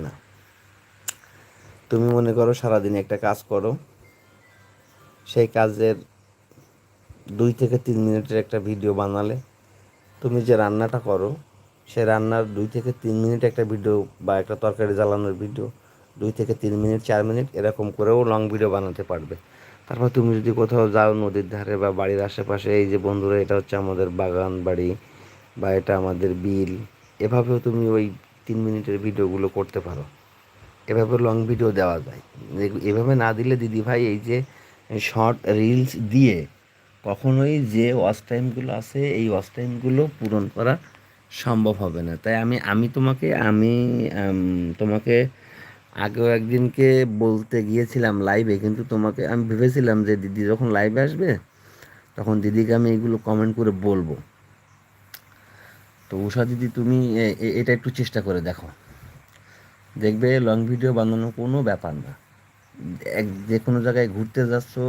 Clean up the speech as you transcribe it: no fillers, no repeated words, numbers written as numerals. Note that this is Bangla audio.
না। তুমি মনে করো সারাদিন একটা কাজ করো, সেই কাজের 2 থেকে 3 মিনিটের একটা ভিডিও বানালে, তুমি যে রান্নাটা করো সে রান্নার 2 থেকে 3 মিনিট একটা ভিডিও বা একটা তরকারি জ্বালানোর ভিডিও 2 থেকে 3 মিনিট 4 মিনিট এরকম করেও লং ভিডিও বানাতে পারবে। তারপর তুমি যদি কোথাও যাও নদীর ধারে বা বাড়ির আশেপাশে, এই যে বন্ধুরা এটা হচ্ছে আমাদের বাগান বাড়ি বা এটা আমাদের বিল, এভাবেও তুমি ওই 3 মিনিটের ভিডিওগুলো করতে পারো। এভাবে লং ভিডিও দেওয়া যায়। এভাবে না দিলে দিদি ভাই, এই যে শর্ট রিলস দিয়ে কখনোই যে ওয়াচ টাইমগুলো আছে এই ওয়াচ টাইমগুলো পূরণ করা সম্ভব হবে না। তাই তোমাকে আগেও একদিনকে বলতে গিয়েছিলাম লাইভে, কিন্তু তোমাকে আমি ভেবেছিলাম যে দিদি যখন লাইভে আসবে তখন দিদিকে আমি এগুলো কমেন্ট করে বলবো। তো উষা দিদি, তুমি এটা একটু চেষ্টা করে দেখো, দেখবে লং ভিডিও বানানো কোনো ব্যাপার না। যে কোনো জায়গায় ঘুরতে যাচ্ছ